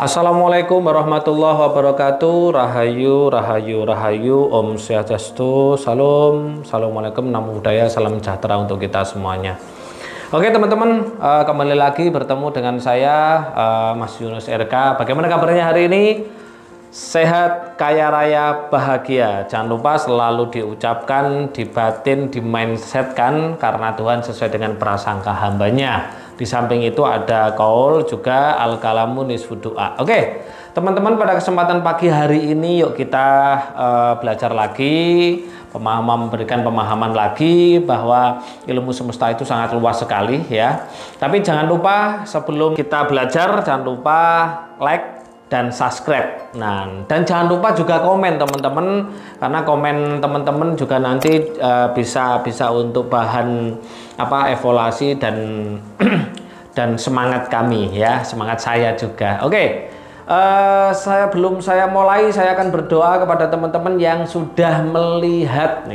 Assalamualaikum warahmatullahi wabarakatuh. Rahayu, rahayu, rahayu. Om Swastiastu. Salam. Assalamualaikum. Namo Buddhaya. Salam sejahtera untuk kita semuanya. Oke teman-teman, kembali lagi bertemu dengan saya Mas Yunus RK. Bagaimana kabarnya hari ini? Sehat, kaya raya, bahagia. Jangan lupa selalu diucapkan, dibatin, dimindsetkan karena Tuhan sesuai dengan prasangka hambanya. Di samping itu ada kaul juga al-kalamu nisfu doa. Oke, teman-teman, pada kesempatan pagi hari ini yuk kita belajar lagi, memberikan pemahaman lagi bahwa ilmu semesta itu sangat luas sekali ya. Tapi jangan lupa sebelum kita belajar jangan lupa like dan subscribe. Nah, dan jangan lupa juga komen teman-teman, karena komen teman-teman juga nanti bisa untuk bahan evaluasi dan dan semangat kami ya, semangat saya juga. Oke. Sebelum saya mulai, saya akan berdoa kepada teman-teman yang sudah melihat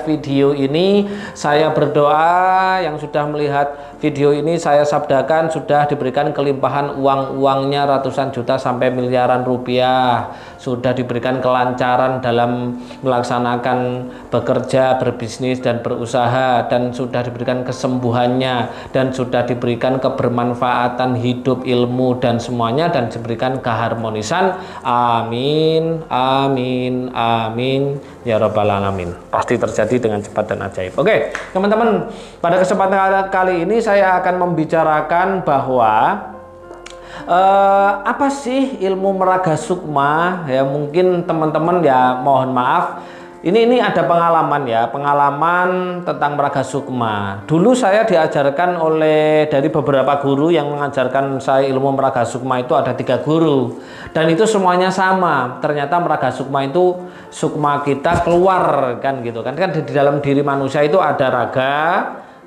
video ini. Saya berdoa yang sudah melihat video ini, saya sabdakan sudah diberikan kelimpahan uangnya ratusan juta sampai miliaran rupiah, sudah diberikan kelancaran dalam melaksanakan bekerja, berbisnis dan berusaha, dan sudah diberikan kesembuhannya, dan sudah diberikan kebermanfaatan hidup, ilmu dan semuanya, dan diberikan keharmonisan. Amin, amin, amin ya rabbal alamin. Pasti terjadi dengan cepat dan ajaib. Oke teman-teman, pada kesempatan kali ini saya akan membicarakan bahwa apa sih ilmu meraga sukma ya. Mungkin teman-teman ya, mohon maaf, ini ada pengalaman tentang meraga sukma. Dulu saya diajarkan dari beberapa guru yang mengajarkan saya ilmu meraga sukma. Itu ada 3 guru dan itu semuanya sama. Ternyata meraga sukma itu sukma kita keluar kan gitu kan di dalam diri manusia itu ada raga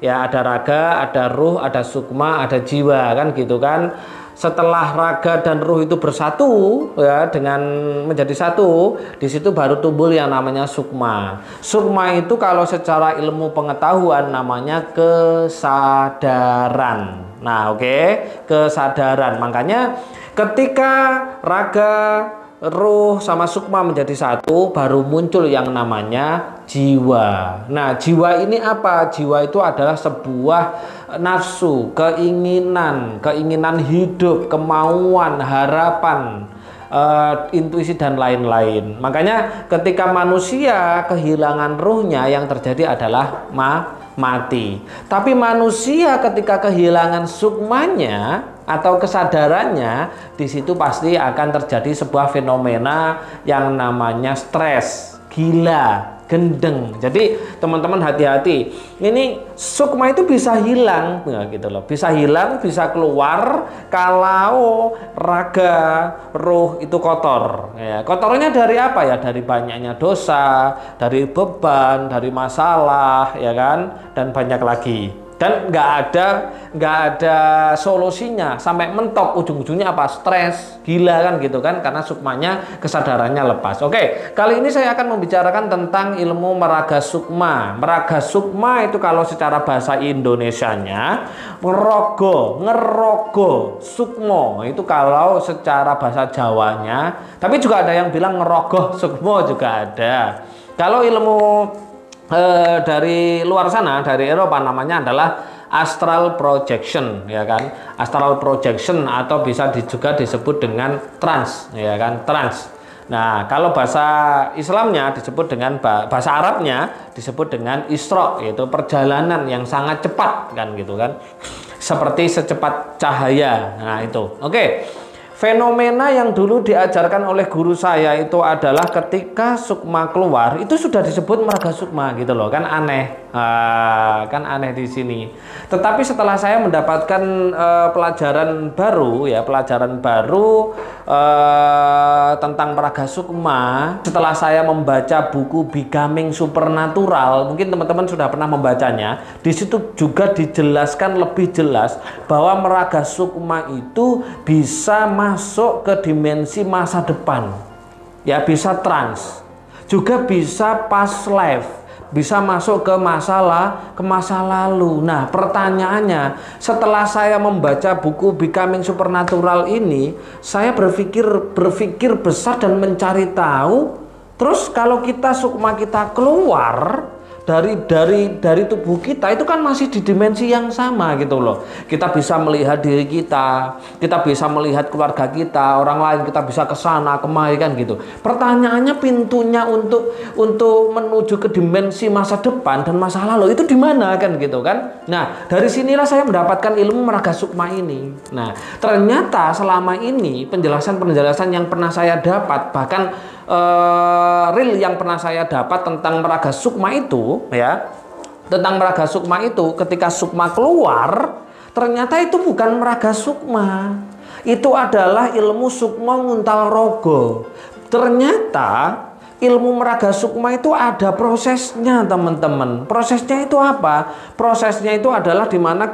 ya, ada ruh, ada sukma, ada jiwa kan gitu kan. Setelah raga dan ruh itu bersatu ya, dengan menjadi satu, di situ baru tumbuh yang namanya sukma. Sukma itu kalau secara ilmu pengetahuan namanya kesadaran. Nah, kesadaran. Makanya ketika raga, ruh sama sukma menjadi satu, baru muncul yang namanya jiwa. Nah, jiwa ini apa? Jiwa itu adalah sebuah nafsu, keinginan hidup, kemauan, harapan, intuisi dan lain-lain. Makanya ketika manusia kehilangan ruhnya, yang terjadi adalah mati. Tapi manusia ketika kehilangan sukmanya atau kesadarannya, di situ pasti akan terjadi sebuah fenomena yang namanya stres, gila, gendeng. Jadi teman-teman hati-hati. Ini sukma itu bisa hilang, gitu loh. Bisa hilang, bisa keluar kalau raga, ruh itu kotor. Ya, kotornya dari apa ya? Dari banyaknya dosa, dari beban, dari masalah, ya kan? Dan banyak lagi. Dan nggak ada solusinya, sampai mentok, ujung-ujungnya apa? Stres, gila kan gitu kan, karena sukmanya, kesadarannya lepas. Oke, kali ini saya akan membicarakan tentang ilmu meraga sukma. Meraga sukma itu kalau secara bahasa Indonesianya ngerogo sukmo, itu kalau secara bahasa Jawanya. Tapi juga ada yang bilang ngerogoh sukmo juga ada. Kalau ilmu dari luar sana, dari Eropa, namanya adalah astral projection, ya kan? Astral projection atau bisa juga disebut dengan trance, ya kan? Trance. Nah, kalau bahasa Islamnya disebut dengan, bahasa Arabnya disebut dengan isra, yaitu perjalanan yang sangat cepat kan gitu kan. Seperti secepat cahaya. Nah, itu. Oke. Fenomena yang dulu diajarkan oleh guru saya itu adalah ketika sukma keluar, itu sudah disebut meraga sukma gitu loh, kan aneh. Kan aneh di sini. Tetapi setelah saya mendapatkan pelajaran baru tentang meraga sukma, setelah saya membaca buku Becoming Supernatural, mungkin teman-teman sudah pernah membacanya. Di situ juga dijelaskan lebih jelas bahwa meraga sukma itu bisa masuk ke dimensi masa depan. Ya, bisa trans. Juga bisa past life. bisa masuk ke masa lalu. Nah, pertanyaannya, setelah saya membaca buku Becoming Supernatural ini, saya berpikir besar dan mencari tahu. Terus kalau sukma kita keluar dari tubuh kita, itu kan masih di dimensi yang sama gitu loh. Kita bisa melihat diri kita bisa melihat keluarga kita, orang lain, kita bisa ke sana kemari kan gitu. Pertanyaannya, pintunya untuk menuju ke dimensi masa depan dan masa lalu itu di mana kan gitu kan. Nah, dari sinilah saya mendapatkan ilmu meraga sukma ini. Nah, ternyata selama ini penjelasan-penjelasan yang pernah saya dapat, bahkan real yang pernah saya dapat tentang meraga sukma itu ya, tentang meraga sukma itu, ketika sukma keluar, ternyata itu bukan meraga sukma, itu adalah ilmu sukma nguntal rogo. Ternyata ilmu meraga sukma itu ada prosesnya teman-teman. Prosesnya itu apa? Prosesnya itu adalah dimana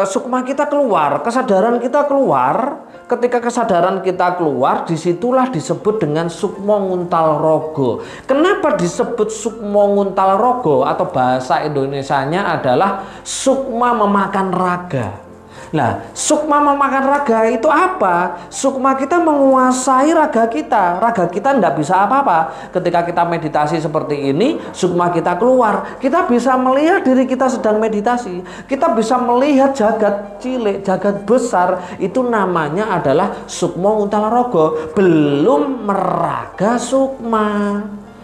sukma kita keluar, kesadaran kita keluar. Ketika kesadaran kita keluar, disitulah disebut dengan sukmo nguntal rogo. Kenapa disebut sukmo nguntal rogo, atau bahasa Indonesianya adalah sukma memakan raga? Nah, sukma memakan raga itu apa? Sukma kita menguasai raga kita. Raga kita tidak bisa apa-apa. Ketika kita meditasi seperti ini, sukma kita keluar. Kita bisa melihat diri kita sedang meditasi. Kita bisa melihat jagat cilik, jagat besar. Itu namanya adalah sukma nguntal rogo. Belum meraga sukma.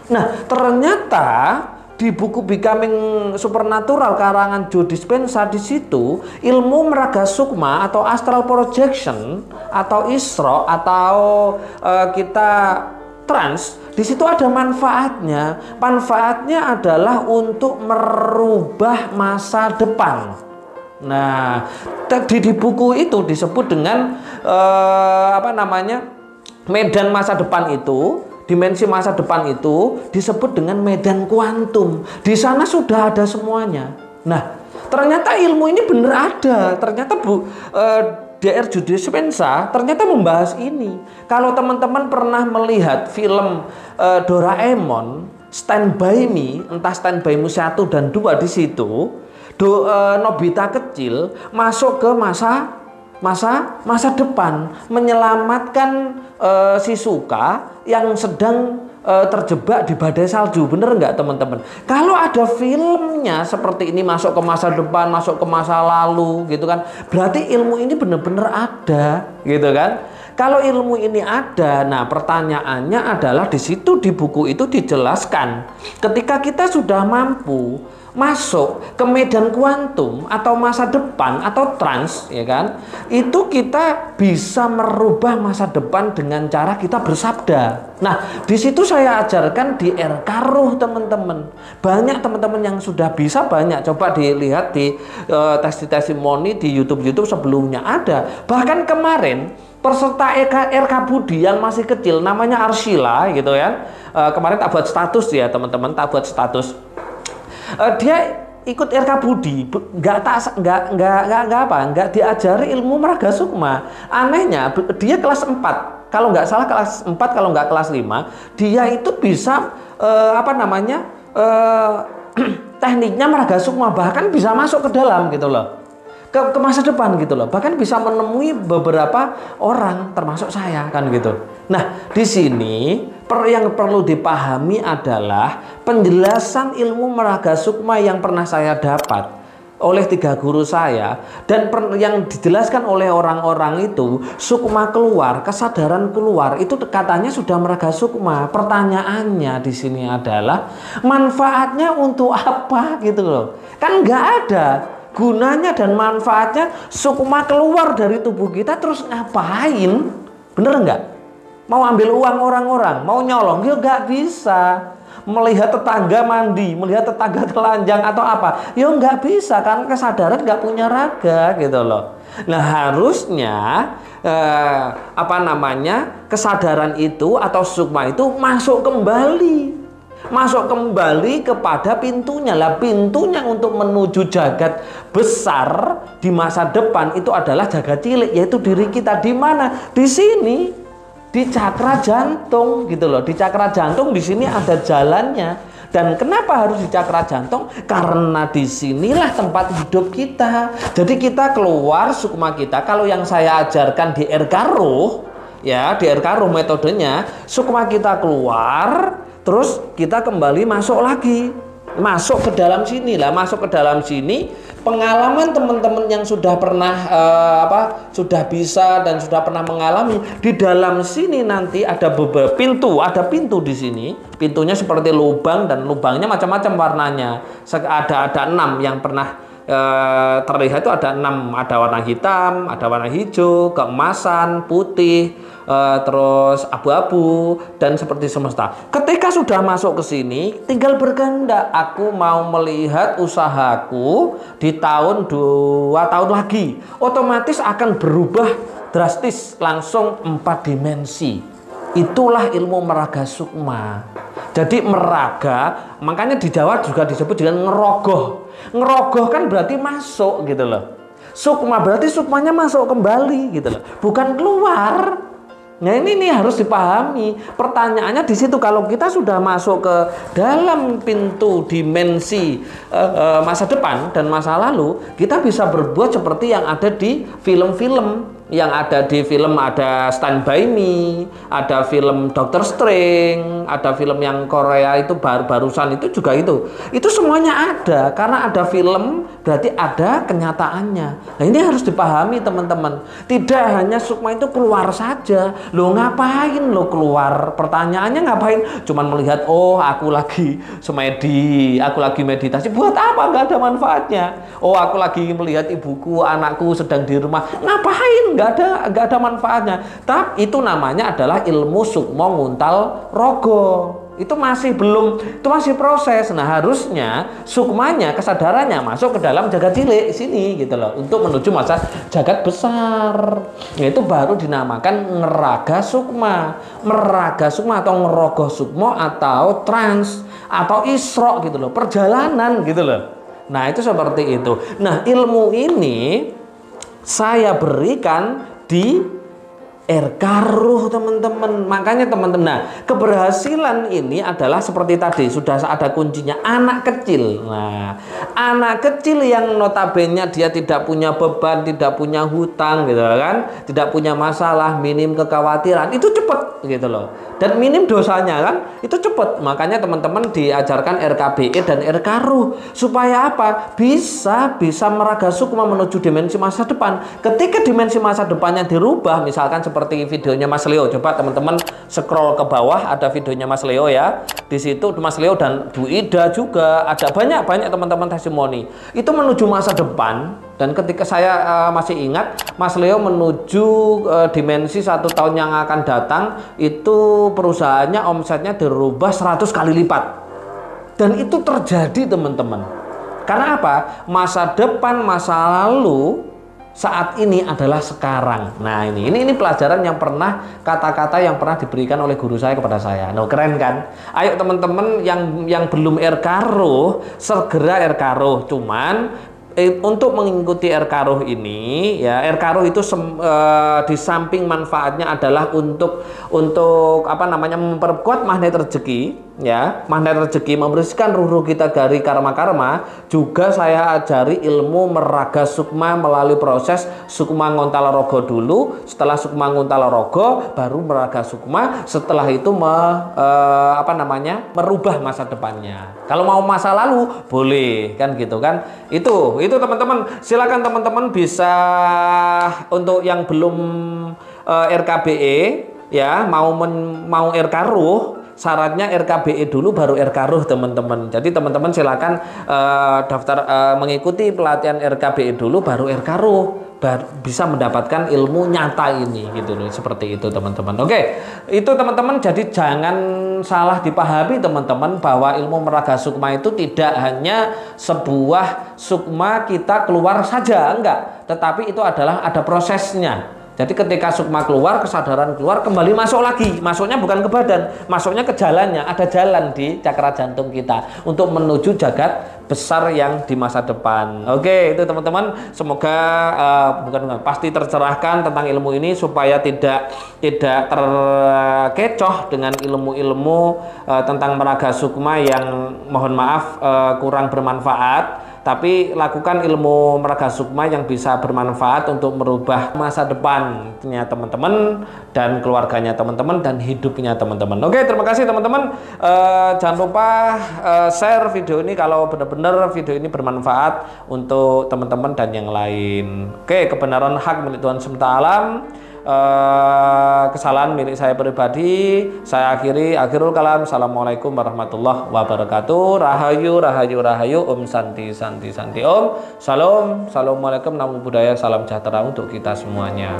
Nah, ternyata di buku Becoming Supernatural karangan Joe Dispenza, di situ ilmu meraga sukma atau astral projection atau isra atau kita trans, di situ ada manfaatnya. Manfaatnya adalah untuk merubah masa depan. Nah, di buku itu disebut dengan medan masa depan itu. Dimensi masa depan itu disebut dengan medan kuantum. Di sana sudah ada semuanya. Nah, ternyata ilmu ini benar ada. Ternyata Dr. Joe Dispenza ternyata membahas ini. Kalau teman-teman pernah melihat film Doraemon, Stand By Me, entah Stand By Me 1 dan 2, di situ Nobita kecil masuk ke masa depan, menyelamatkan Shizuka yang sedang terjebak di badai salju. Bener nggak teman-teman? Kalau ada filmnya seperti ini, masuk ke masa depan, masuk ke masa lalu gitu kan, berarti ilmu ini benar-benar ada gitu kan. Kalau ilmu ini ada, nah pertanyaannya adalah di situ, di buku itu dijelaskan, ketika kita sudah mampu masuk ke medan kuantum atau masa depan atau trans, ya kan, itu kita bisa merubah masa depan dengan cara kita bersabda. Nah, di situ saya ajarkan di RK Ruh teman-teman. Banyak teman-teman yang sudah bisa, banyak. Coba dilihat di testimoni di YouTube sebelumnya ada. Bahkan kemarin peserta RK Budi yang masih kecil, namanya Arsila gitu ya. Kemarin tak buat status ya teman-teman, tak buat status. Dia ikut RK Budi, nggak diajari ilmu meraga sukma. Anehnya dia kelas 4, kalau nggak salah kelas 4, kalau nggak kelas 5, dia itu bisa tekniknya meraga sukma, bahkan bisa masuk ke dalam gitu loh, ke masa depan gitu loh, bahkan bisa menemui beberapa orang termasuk saya kan gitu. Nah, di sini yang perlu dipahami adalah penjelasan ilmu meraga sukma yang pernah saya dapat oleh 3 guru saya, dan yang dijelaskan oleh orang-orang itu, sukma keluar, kesadaran keluar, itu katanya sudah meraga sukma. Pertanyaannya di sini adalah manfaatnya untuk apa gitu loh, kan nggak ada gunanya dan manfaatnya. Sukma keluar dari tubuh kita terus ngapain? Bener nggak? Mau ambil uang orang-orang, mau nyolong, ya nggak bisa. Melihat tetangga mandi, melihat tetangga telanjang atau apa, ya nggak bisa, karena kesadaran nggak punya raga gitu loh. Nah, harusnya kesadaran itu atau sukma itu masuk kembali kepada pintunya. Lah, pintunya untuk menuju jagat besar di masa depan itu adalah jagat cilik, yaitu diri kita. Di mana? Di sini, di cakra jantung gitu loh. Di cakra jantung di sini ada jalannya. Dan kenapa harus di cakra jantung? Karena disinilah tempat hidup kita. Jadi kita keluar sukma kita. Kalau yang saya ajarkan di Erkaruh, ya di Erkaruh metodenya, sukma kita keluar, terus kita kembali masuk lagi, masuk ke dalam sini lah, masuk ke dalam sini. Pengalaman teman-teman yang sudah pernah sudah bisa dan sudah pernah mengalami, di dalam sini nanti ada beberapa pintu, ada pintu di sini. Pintunya seperti lubang dan lubangnya macam-macam warnanya. Ada 6 yang pernah terlihat itu ada 6, ada warna hitam, ada warna hijau, keemasan, putih, terus abu-abu dan seperti semesta. Ketika sudah masuk ke sini, tinggal berkehendak, aku mau melihat usahaku di tahun 2 tahun lagi, otomatis akan berubah drastis langsung 4 dimensi. Itulah ilmu meraga sukma. Jadi meraga, makanya di Jawa juga disebut dengan ngerogoh. Ngerogoh kan berarti masuk gitu loh. Sukma berarti sukmanya masuk kembali gitu loh, bukan keluar. Nah ini harus dipahami. Pertanyaannya di situ, kalau kita sudah masuk ke dalam pintu dimensi masa depan dan masa lalu, kita bisa berbuat seperti yang ada di film-film. Yang ada di film, ada Stand By Me, ada film Doctor Strange, ada film yang Korea itu barusan itu juga itu semuanya ada. Karena ada film berarti ada kenyataannya. Nah ini harus dipahami teman-teman. Tidak hanya sukma itu keluar saja. Lo ngapain lo keluar? Pertanyaannya ngapain? Cuman melihat, oh aku lagi semedi, aku lagi meditasi. Buat apa? Nggak ada manfaatnya. Oh aku lagi melihat ibuku, anakku sedang di rumah. Ngapain? Nggak ada manfaatnya. Tapi itu namanya adalah ilmu sukmo nguntal rogo. Itu masih proses. Nah harusnya sukmanya, kesadarannya masuk ke dalam jagat cilik sini gitu loh, untuk menuju masa jagat besar. Itu baru dinamakan ngeraga sukma. Meraga sukma atau ngerogoh sukmo atau trans atau isro gitu loh, perjalanan gitu loh. Nah itu seperti itu. Nah ilmu ini saya berikan di Erkaruh teman-teman. Makanya teman-teman, nah keberhasilan ini adalah seperti tadi sudah ada kuncinya, anak kecil. Nah anak kecil yang notabene dia tidak punya beban, tidak punya hutang gitu kan, tidak punya masalah, minim kekhawatiran, itu cepet gitu loh, dan minim dosanya kan, itu cepet. Makanya teman-teman diajarkan RKBE dan Erkaruh supaya apa? Bisa meraga sukma menuju dimensi masa depan. Ketika dimensi masa depannya dirubah, misalkan seperti videonya Mas Leo, coba teman-teman scroll ke bawah, ada videonya Mas Leo ya. Di situ Mas Leo dan Bu Ida juga ada banyak teman-teman testimoni. Itu menuju masa depan, dan ketika saya masih ingat, Mas Leo menuju dimensi 1 tahun yang akan datang, itu perusahaannya omsetnya dirubah 100 kali lipat. Dan itu terjadi teman-teman. Karena apa? Masa depan, masa lalu saat ini adalah sekarang. Nah ini pelajaran yang pernah, kata-kata yang pernah diberikan oleh guru saya kepada saya. Nah keren kan? Ayo teman-teman yang belum Erkaruh, segera Erkaruh. Cuman untuk mengikuti Erkaruh ini ya, Erkaruh itu di samping manfaatnya adalah untuk memperkuat magnet rezeki ya, magnet rezeki, membersihkan ruh kita dari karma-karma. Juga saya ajari ilmu meraga sukma melalui proses sukma ngontala rogo dulu. Setelah sukma ngontala rogo baru meraga sukma. Setelah itu merubah masa depannya. Kalau mau masa lalu boleh kan gitu kan. Itu teman-teman, silakan teman-teman bisa, untuk yang belum RKBE ya, mau Erkaruh, syaratnya RKBE dulu baru Erkaruh teman-teman. Jadi teman-teman silakan daftar mengikuti pelatihan RKBE dulu baru Erkaruh, bisa mendapatkan ilmu nyata ini gitu loh, seperti itu teman-teman. Oke, itu teman-teman. Jadi jangan salah dipahami teman-teman, bahwa ilmu meraga sukma itu tidak hanya sebuah sukma kita keluar saja, enggak, tetapi itu adalah ada prosesnya. Jadi ketika sukma keluar, kesadaran keluar, kembali masuk lagi. Masuknya bukan ke badan, masuknya ke jalannya. Ada jalan di cakra jantung kita untuk menuju jagat besar yang di masa depan. Oke, itu teman-teman. Semoga pasti tercerahkan tentang ilmu ini supaya tidak terkecoh dengan ilmu-ilmu tentang meraga sukma yang mohon maaf kurang bermanfaat. Tapi lakukan ilmu meraga sukma yang bisa bermanfaat untuk merubah masa depannya teman-teman dan keluarganya teman-teman dan hidupnya teman-teman. Oke, terima kasih teman-teman. Jangan lupa share video ini kalau benar-benar video ini bermanfaat untuk teman-teman dan yang lain. Oke, kebenaran hak milik Tuhan semesta alam. Kesalahan milik saya pribadi. Saya akhirul kalam. Assalamualaikum warahmatullahi wabarakatuh. Rahayu, rahayu, rahayu. Om Santi, Santi, Santi. Om. Salam. Assalamualaikum. Namo Buddhaya. Salam sejahtera untuk kita semuanya.